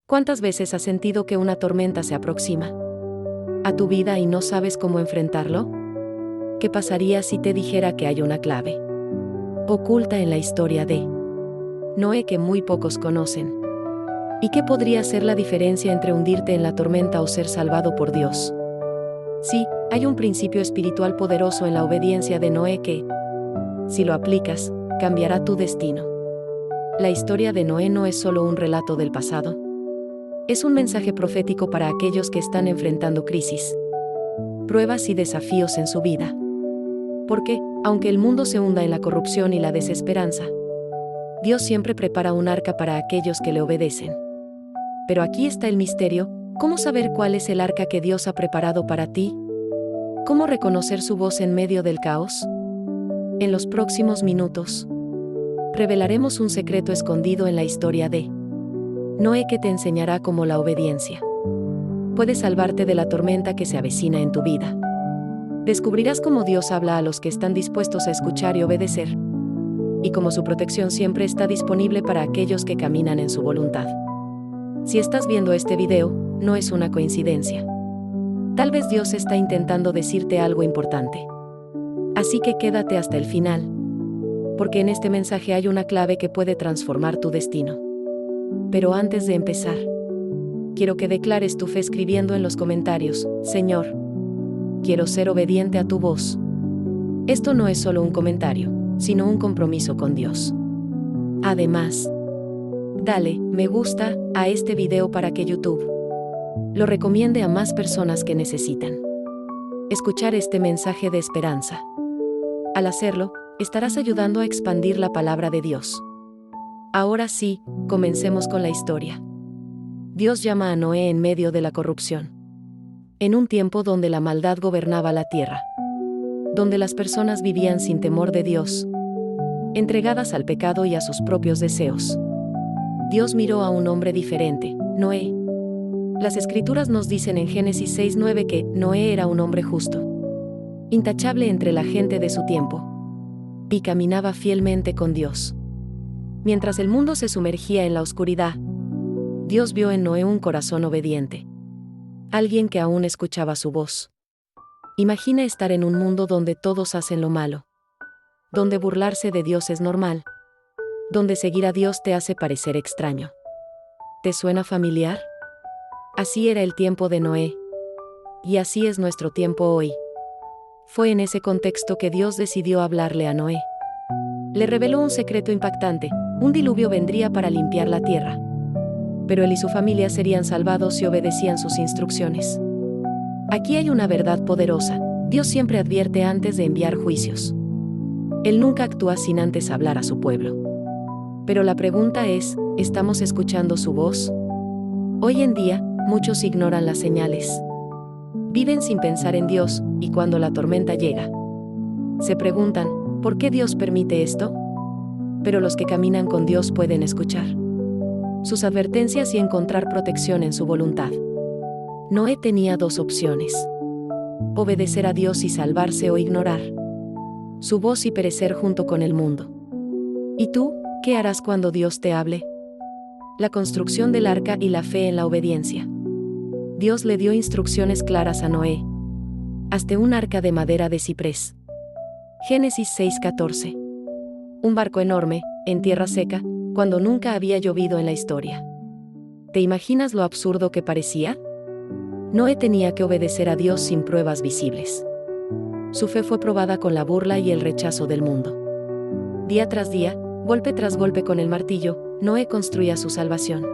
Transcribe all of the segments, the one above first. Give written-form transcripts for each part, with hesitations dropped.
¿Cuántas veces has sentido que una tormenta se aproxima a tu vida y no sabes cómo enfrentarlo? ¿Qué pasaría si te dijera que hay una clave oculta en la historia de Noé que muy pocos conocen? ¿Y qué podría ser la diferencia entre hundirte en la tormenta o ser salvado por Dios? Sí, hay un principio espiritual poderoso en la obediencia de Noé que, si lo aplicas, cambiará tu destino. La historia de Noé no es solo un relato del pasado. Es un mensaje profético para aquellos que están enfrentando crisis, pruebas y desafíos en su vida. Porque, aunque el mundo se hunda en la corrupción y la desesperanza, Dios siempre prepara un arca para aquellos que le obedecen. Pero aquí está el misterio: ¿cómo saber cuál es el arca que Dios ha preparado para ti? ¿Cómo reconocer su voz en medio del caos? En los próximos minutos, revelaremos un secreto escondido en la historia de Noé que te enseñará cómo la obediencia puede salvarte de la tormenta que se avecina en tu vida. Descubrirás cómo Dios habla a los que están dispuestos a escuchar y obedecer, y cómo su protección siempre está disponible para aquellos que caminan en su voluntad. Si estás viendo este video, no es una coincidencia. Tal vez Dios está intentando decirte algo importante. Así que quédate hasta el final, porque en este mensaje hay una clave que puede transformar tu destino. Pero antes de empezar, quiero que declares tu fe escribiendo en los comentarios: Señor, quiero ser obediente a tu voz. Esto no es solo un comentario, sino un compromiso con Dios. Además, dale me gusta a este video para que YouTube lo recomiende a más personas que necesitan escuchar este mensaje de esperanza. Al hacerlo, estarás ayudando a expandir la palabra de Dios. Ahora sí, comencemos con la historia. Dios llama a Noé en medio de la corrupción. En un tiempo donde la maldad gobernaba la tierra, donde las personas vivían sin temor de Dios, entregadas al pecado y a sus propios deseos, Dios miró a un hombre diferente, Noé. Las Escrituras nos dicen en Génesis 6:9 que Noé era un hombre justo, intachable entre la gente de su tiempo, y caminaba fielmente con Dios. Mientras el mundo se sumergía en la oscuridad, Dios vio en Noé un corazón obediente, alguien que aún escuchaba su voz. Imagina estar en un mundo donde todos hacen lo malo, donde burlarse de Dios es normal, donde seguir a Dios te hace parecer extraño. ¿Te suena familiar? Así era el tiempo de Noé. Y así es nuestro tiempo hoy. Fue en ese contexto que Dios decidió hablarle a Noé. Le reveló un secreto impactante: un diluvio vendría para limpiar la tierra. Pero él y su familia serían salvados si obedecían sus instrucciones. Aquí hay una verdad poderosa: Dios siempre advierte antes de enviar juicios. Él nunca actúa sin antes hablar a su pueblo. Pero la pregunta es: ¿estamos escuchando su voz? Hoy en día, muchos ignoran las señales. Viven sin pensar en Dios, y cuando la tormenta llega, se preguntan: ¿por qué Dios permite esto? Pero los que caminan con Dios pueden escuchar sus advertencias y encontrar protección en su voluntad. Noé tenía dos opciones: obedecer a Dios y salvarse, o ignorar su voz y perecer junto con el mundo. ¿Y tú, qué harás cuando Dios te hable? La construcción del arca y la fe en la obediencia. Dios le dio instrucciones claras a Noé: hazte un arca de madera de ciprés. Génesis 6:14. Un barco enorme, en tierra seca, cuando nunca había llovido en la historia. ¿Te imaginas lo absurdo que parecía? Noé tenía que obedecer a Dios sin pruebas visibles. Su fe fue probada con la burla y el rechazo del mundo. Día tras día, golpe tras golpe con el martillo, Noé construía su salvación.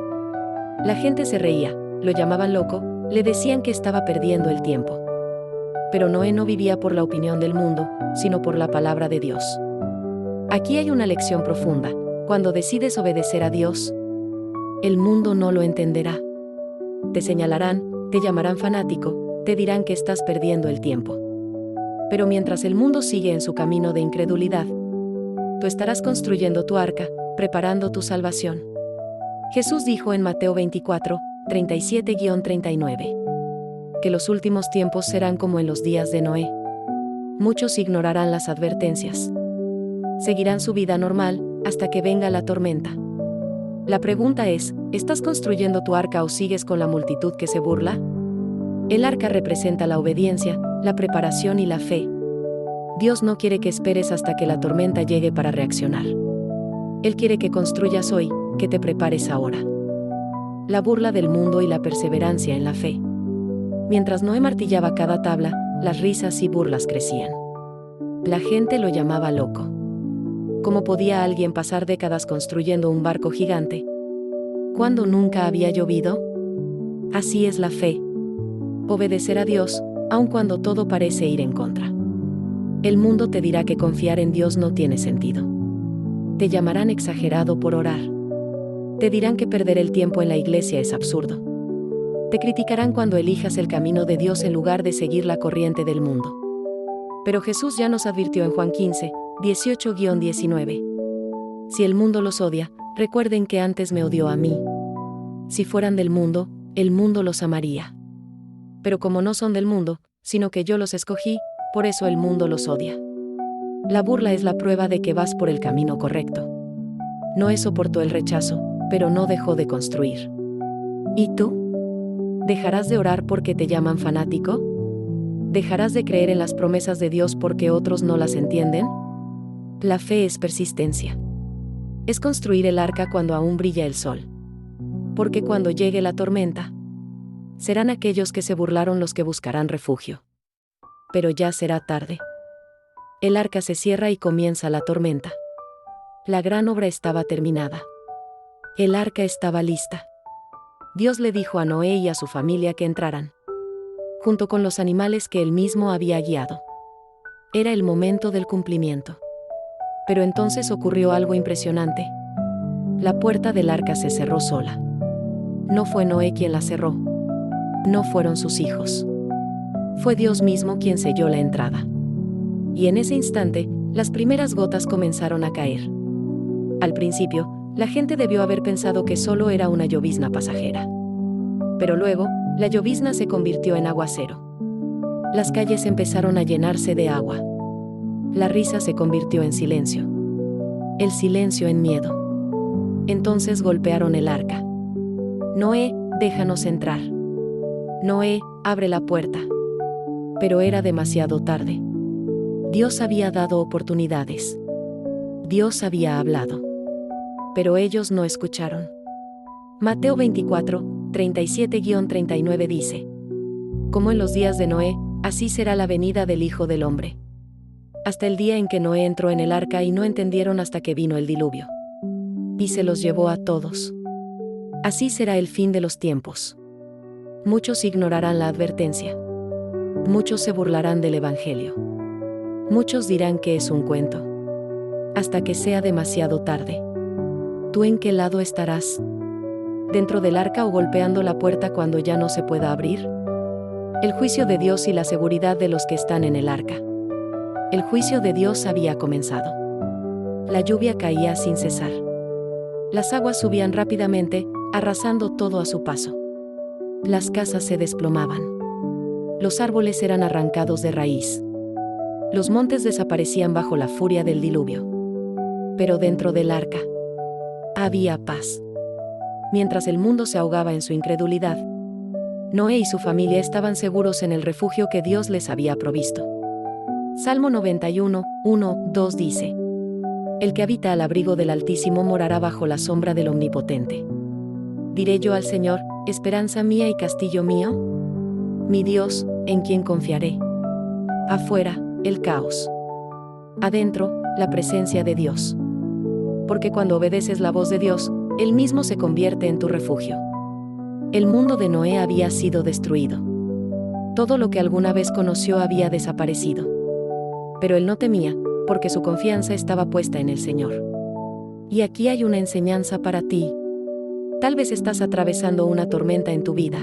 La gente se reía, lo llamaban loco, le decían que estaba perdiendo el tiempo. Pero Noé no vivía por la opinión del mundo, sino por la palabra de Dios. Aquí hay una lección profunda: cuando decides obedecer a Dios, el mundo no lo entenderá. Te señalarán, te llamarán fanático, te dirán que estás perdiendo el tiempo. Pero mientras el mundo sigue en su camino de incredulidad, tú estarás construyendo tu arca, preparando tu salvación. Jesús dijo en Mateo 24, 37-39, que los últimos tiempos serán como en los días de Noé. Muchos ignorarán las advertencias. Seguirán su vida normal, hasta que venga la tormenta. La pregunta es, ¿estás construyendo tu arca o sigues con la multitud que se burla? El arca representa la obediencia, la preparación y la fe. Dios no quiere que esperes hasta que la tormenta llegue para reaccionar. Él quiere que construyas hoy, que te prepares ahora. La burla del mundo y la perseverancia en la fe. Mientras Noé martillaba cada tabla, las risas y burlas crecían. La gente lo llamaba loco. ¿Cómo podía alguien pasar décadas construyendo un barco gigante cuando nunca había llovido? Así es la fe. Obedecer a Dios, aun cuando todo parece ir en contra. El mundo te dirá que confiar en Dios no tiene sentido. Te llamarán exagerado por orar. Te dirán que perder el tiempo en la iglesia es absurdo. Te criticarán cuando elijas el camino de Dios en lugar de seguir la corriente del mundo. Pero Jesús ya nos advirtió en Juan 15, 18-19. Si el mundo los odia, recuerden que antes me odió a mí. Si fueran del mundo, el mundo los amaría. Pero como no son del mundo, sino que yo los escogí, por eso el mundo los odia. La burla es la prueba de que vas por el camino correcto. Noé soportó el rechazo, pero no dejó de construir. ¿Y tú? ¿Dejarás de orar porque te llaman fanático? ¿Dejarás de creer en las promesas de Dios porque otros no las entienden? La fe es persistencia. Es construir el arca cuando aún brilla el sol. Porque cuando llegue la tormenta, serán aquellos que se burlaron los que buscarán refugio. Pero ya será tarde. El arca se cierra y comienza la tormenta. La gran obra estaba terminada. El arca estaba lista. Dios le dijo a Noé y a su familia que entraran, junto con los animales que él mismo había guiado. Era el momento del cumplimiento. Pero entonces ocurrió algo impresionante. La puerta del arca se cerró sola. No fue Noé quien la cerró. No fueron sus hijos. Fue Dios mismo quien selló la entrada. Y en ese instante, las primeras gotas comenzaron a caer. Al principio, la gente debió haber pensado que solo era una llovizna pasajera. Pero luego, la llovizna se convirtió en aguacero. Las calles empezaron a llenarse de agua. La risa se convirtió en silencio. El silencio en miedo. Entonces golpearon el arca. Noé, déjanos entrar. Noé, abre la puerta. Pero era demasiado tarde. Dios había dado oportunidades. Dios había hablado. Pero ellos no escucharon. Mateo 24, 37-39 dice: Como en los días de Noé, así será la venida del Hijo del Hombre. Hasta el día en que Noé entró en el arca y no entendieron hasta que vino el diluvio. Y se los llevó a todos. Así será el fin de los tiempos. Muchos ignorarán la advertencia. Muchos se burlarán del Evangelio. Muchos dirán que es un cuento. Hasta que sea demasiado tarde. ¿Tú en qué lado estarás? ¿Dentro del arca o golpeando la puerta cuando ya no se pueda abrir? El juicio de Dios y la seguridad de los que están en el arca. El juicio de Dios había comenzado. La lluvia caía sin cesar. Las aguas subían rápidamente, arrasando todo a su paso. Las casas se desplomaban. Los árboles eran arrancados de raíz. Los montes desaparecían bajo la furia del diluvio. Pero dentro del arca había paz. Mientras el mundo se ahogaba en su incredulidad, Noé y su familia estaban seguros en el refugio que Dios les había provisto. Salmo 91, 1, 2 dice: El que habita al abrigo del Altísimo morará bajo la sombra del Omnipotente. Diré yo al Señor, esperanza mía y castillo mío, mi Dios, en quien confiaré. Afuera, el caos. Adentro, la presencia de Dios. Porque cuando obedeces la voz de Dios, Él mismo se convierte en tu refugio. El mundo de Noé había sido destruido. Todo lo que alguna vez conoció había desaparecido. Pero él no temía, porque su confianza estaba puesta en el Señor. Y aquí hay una enseñanza para ti. Tal vez estás atravesando una tormenta en tu vida.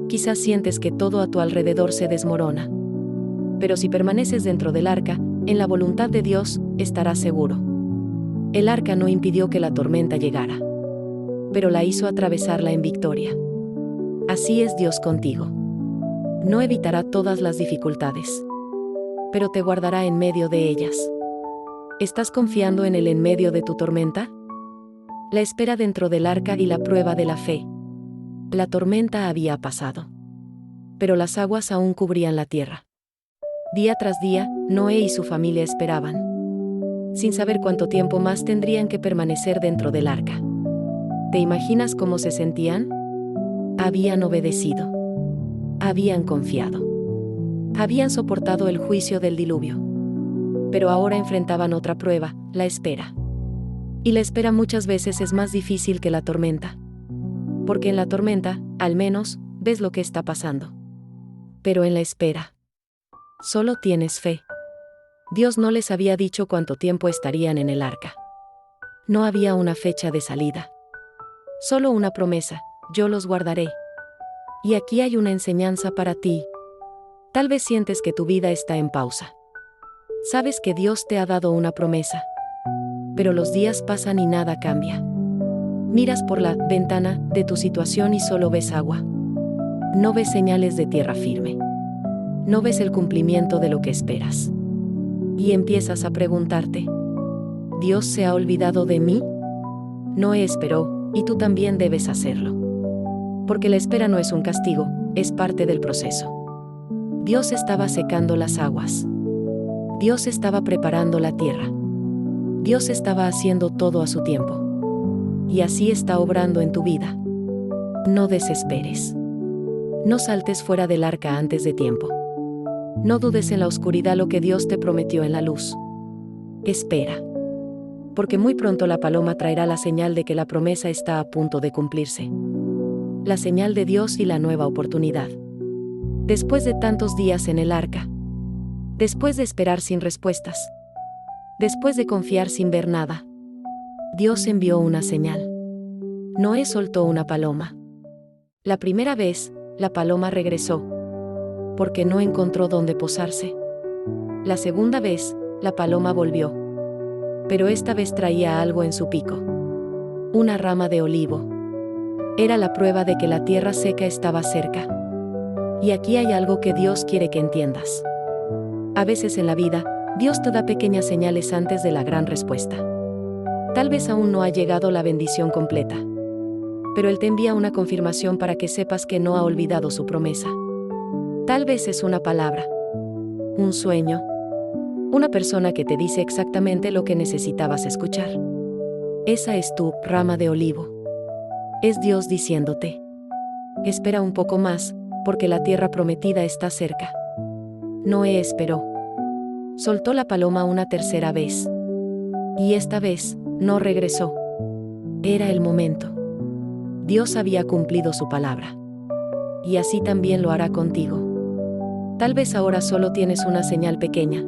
Quizás sientes que todo a tu alrededor se desmorona. Pero si permaneces dentro del arca, en la voluntad de Dios, estarás seguro. El arca no impidió que la tormenta llegara, pero la hizo atravesarla en victoria. Así es Dios contigo. No evitará todas las dificultades, pero te guardará en medio de ellas. ¿Estás confiando en Él en medio de tu tormenta? La espera dentro del arca y la prueba de la fe. La tormenta había pasado. Pero las aguas aún cubrían la tierra. Día tras día, Noé y su familia esperaban, sin saber cuánto tiempo más tendrían que permanecer dentro del arca. ¿Te imaginas cómo se sentían? Habían obedecido. Habían confiado. Habían soportado el juicio del diluvio. Pero ahora enfrentaban otra prueba, la espera. Y la espera muchas veces es más difícil que la tormenta. Porque en la tormenta, al menos, ves lo que está pasando. Pero en la espera, solo tienes fe. Dios no les había dicho cuánto tiempo estarían en el arca. No había una fecha de salida. Solo una promesa: yo los guardaré. Y aquí hay una enseñanza para ti. Tal vez sientes que tu vida está en pausa. Sabes que Dios te ha dado una promesa. Pero los días pasan y nada cambia. Miras por la ventana de tu situación y solo ves agua. No ves señales de tierra firme. No ves el cumplimiento de lo que esperas. Y empiezas a preguntarte: ¿Dios se ha olvidado de mí? Noé esperó, y tú también debes hacerlo. Porque la espera no es un castigo, es parte del proceso. Dios estaba secando las aguas. Dios estaba preparando la tierra. Dios estaba haciendo todo a su tiempo. Y así está obrando en tu vida. No desesperes. No saltes fuera del arca antes de tiempo. No dudes en la oscuridad lo que Dios te prometió en la luz. Espera. Porque muy pronto la paloma traerá la señal de que la promesa está a punto de cumplirse. La señal de Dios y la nueva oportunidad. Después de tantos días en el arca. Después de esperar sin respuestas. Después de confiar sin ver nada. Dios envió una señal. Noé soltó una paloma. La primera vez, la paloma regresó. Porque no encontró dónde posarse. La segunda vez, la paloma volvió. Pero esta vez traía algo en su pico. Una rama de olivo. Era la prueba de que la tierra seca estaba cerca. Y aquí hay algo que Dios quiere que entiendas. A veces en la vida, Dios te da pequeñas señales antes de la gran respuesta. Tal vez aún no ha llegado la bendición completa. Pero Él te envía una confirmación para que sepas que no ha olvidado su promesa. Tal vez es una palabra, un sueño, una persona que te dice exactamente lo que necesitabas escuchar. Esa es tu rama de olivo. Es Dios diciéndote: espera un poco más, porque la tierra prometida está cerca. Noé esperó. Soltó la paloma una tercera vez. Y esta vez, no regresó. Era el momento. Dios había cumplido su palabra. Y así también lo hará contigo. Tal vez ahora solo tienes una señal pequeña.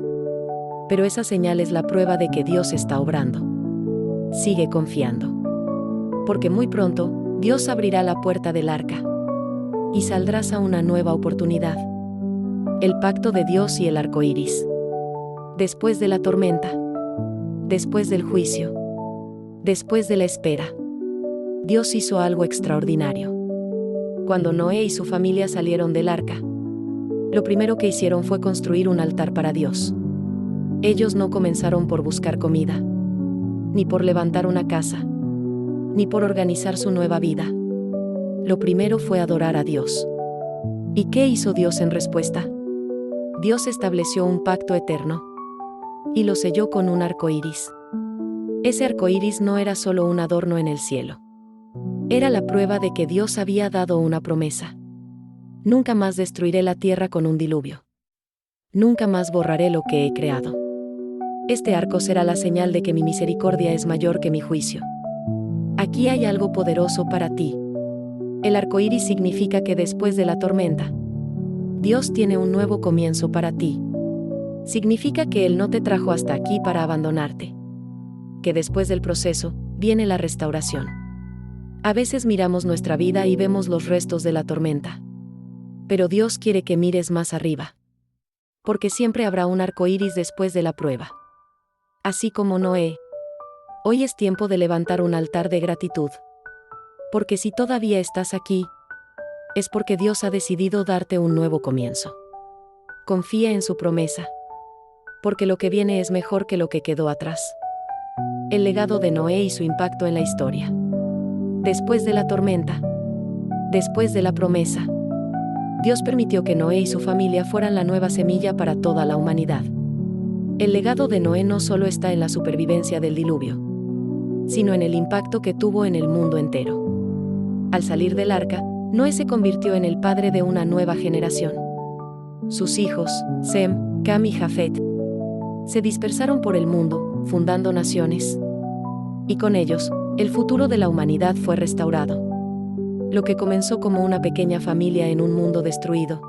Pero esa señal es la prueba de que Dios está obrando. Sigue confiando. Porque muy pronto, Dios abrirá la puerta del arca. Y saldrás a una nueva oportunidad. El pacto de Dios y el arco iris. Después de la tormenta. Después del juicio. Después de la espera. Dios hizo algo extraordinario. Cuando Noé y su familia salieron del arca, lo primero que hicieron fue construir un altar para Dios. Ellos no comenzaron por buscar comida, ni por levantar una casa, ni por organizar su nueva vida. Lo primero fue adorar a Dios. ¿Y qué hizo Dios en respuesta? Dios estableció un pacto eterno y lo selló con un arco iris. Ese arco iris no era solo un adorno en el cielo. Era la prueba de que Dios había dado una promesa. Nunca más destruiré la tierra con un diluvio. Nunca más borraré lo que he creado. Este arco será la señal de que mi misericordia es mayor que mi juicio. Aquí hay algo poderoso para ti. El arco iris significa que después de la tormenta, Dios tiene un nuevo comienzo para ti. Significa que Él no te trajo hasta aquí para abandonarte. Que después del proceso, viene la restauración. A veces miramos nuestra vida y vemos los restos de la tormenta. Pero Dios quiere que mires más arriba. Porque siempre habrá un arco iris después de la prueba. Así como Noé. Hoy es tiempo de levantar un altar de gratitud. Porque si todavía estás aquí, es porque Dios ha decidido darte un nuevo comienzo. Confía en su promesa. Porque lo que viene es mejor que lo que quedó atrás. El legado de Noé y su impacto en la historia. Después de la tormenta. Después de la promesa. Dios permitió que Noé y su familia fueran la nueva semilla para toda la humanidad. El legado de Noé no solo está en la supervivencia del diluvio, sino en el impacto que tuvo en el mundo entero. Al salir del arca, Noé se convirtió en el padre de una nueva generación. Sus hijos, Sem, Cam y Jafet, se dispersaron por el mundo, fundando naciones. Y con ellos, el futuro de la humanidad fue restaurado. Lo que comenzó como una pequeña familia en un mundo destruido,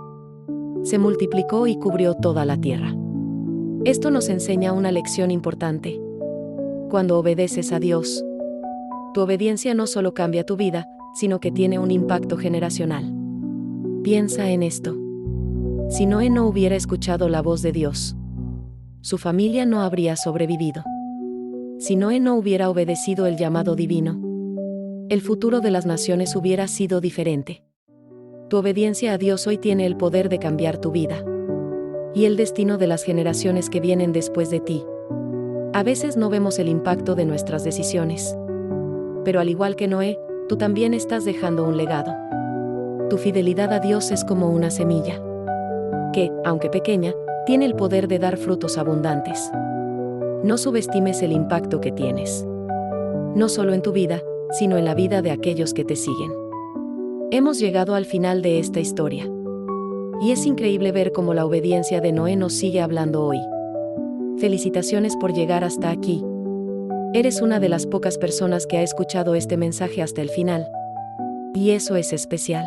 se multiplicó y cubrió toda la tierra. Esto nos enseña una lección importante. Cuando obedeces a Dios, tu obediencia no solo cambia tu vida, sino que tiene un impacto generacional. Piensa en esto. Si Noé no hubiera escuchado la voz de Dios, su familia no habría sobrevivido. Si Noé no hubiera obedecido el llamado divino, el futuro de las naciones hubiera sido diferente. Tu obediencia a Dios hoy tiene el poder de cambiar tu vida y el destino de las generaciones que vienen después de ti. A veces no vemos el impacto de nuestras decisiones, pero al igual que Noé, tú también estás dejando un legado. Tu fidelidad a Dios es como una semilla que, aunque pequeña, tiene el poder de dar frutos abundantes. No subestimes el impacto que tienes, no solo en tu vida, sino en la vida de aquellos que te siguen. Hemos llegado al final de esta historia. Y es increíble ver cómo la obediencia de Noé nos sigue hablando hoy. Felicitaciones por llegar hasta aquí. Eres una de las pocas personas que ha escuchado este mensaje hasta el final. Y eso es especial.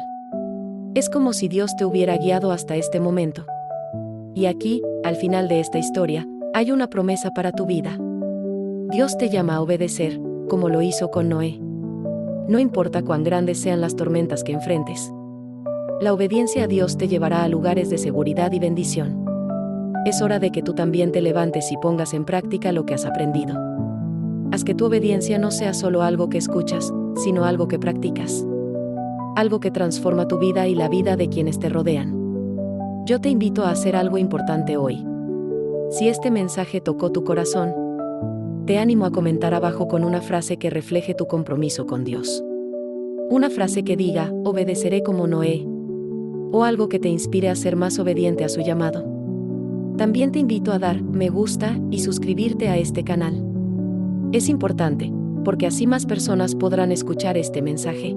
Es como si Dios te hubiera guiado hasta este momento. Y aquí, al final de esta historia, hay una promesa para tu vida. Dios te llama a obedecer, como lo hizo con Noé. No importa cuán grandes sean las tormentas que enfrentes. La obediencia a Dios te llevará a lugares de seguridad y bendición. Es hora de que tú también te levantes y pongas en práctica lo que has aprendido. Haz que tu obediencia no sea solo algo que escuchas, sino algo que practicas. Algo que transforma tu vida y la vida de quienes te rodean. Yo te invito a hacer algo importante hoy. Si este mensaje tocó tu corazón, te animo a comentar abajo con una frase que refleje tu compromiso con Dios. Una frase que diga, obedeceré como Noé. O algo que te inspire a ser más obediente a su llamado. También te invito a dar me gusta y suscribirte a este canal. Es importante, porque así más personas podrán escuchar este mensaje.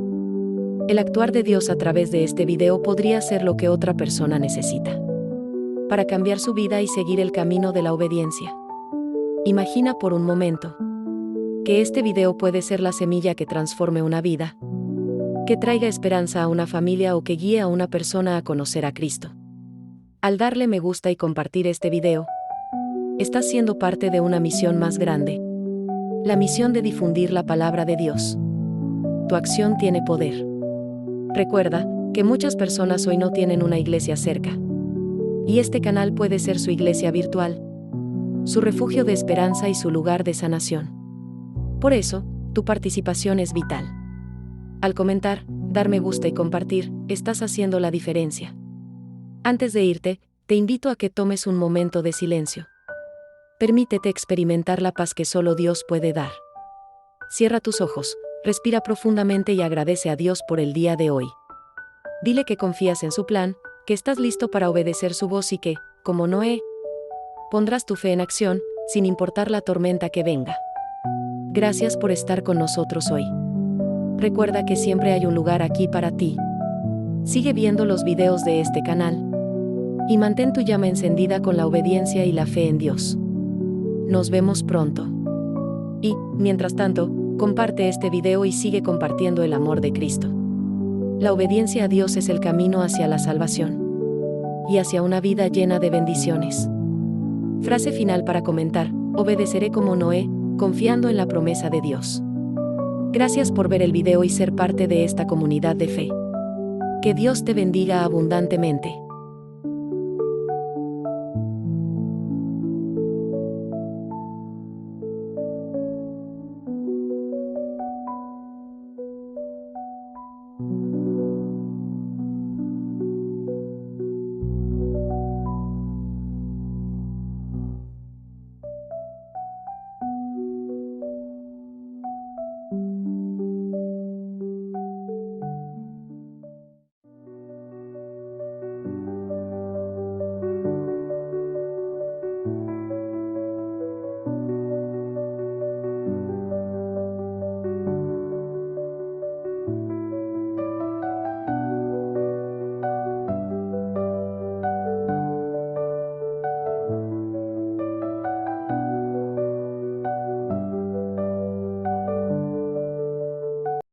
El actuar de Dios a través de este video podría ser lo que otra persona necesita para cambiar su vida y seguir el camino de la obediencia. Imagina por un momento que este video puede ser la semilla que transforme una vida, que traiga esperanza a una familia o que guíe a una persona a conocer a Cristo. Al darle me gusta y compartir este video, estás siendo parte de una misión más grande. La misión de difundir la palabra de Dios. Tu acción tiene poder. Recuerda que muchas personas hoy no tienen una iglesia cerca. Y este canal puede ser su iglesia virtual, su refugio de esperanza y su lugar de sanación. Por eso, tu participación es vital. Al comentar, dar me gusta y compartir, estás haciendo la diferencia. Antes de irte, te invito a que tomes un momento de silencio. Permítete experimentar la paz que solo Dios puede dar. Cierra tus ojos, respira profundamente y agradece a Dios por el día de hoy. Dile que confías en su plan, que estás listo para obedecer su voz y que, como Noé, pondrás tu fe en acción, sin importar la tormenta que venga. Gracias por estar con nosotros hoy. Recuerda que siempre hay un lugar aquí para ti. Sigue viendo los videos de este canal y mantén tu llama encendida con la obediencia y la fe en Dios. Nos vemos pronto. Y, mientras tanto, comparte este video y sigue compartiendo el amor de Cristo. La obediencia a Dios es el camino hacia la salvación y hacia una vida llena de bendiciones. Frase final para comentar: obedeceré como Noé, confiando en la promesa de Dios. Gracias por ver el video y ser parte de esta comunidad de fe. Que Dios te bendiga abundantemente.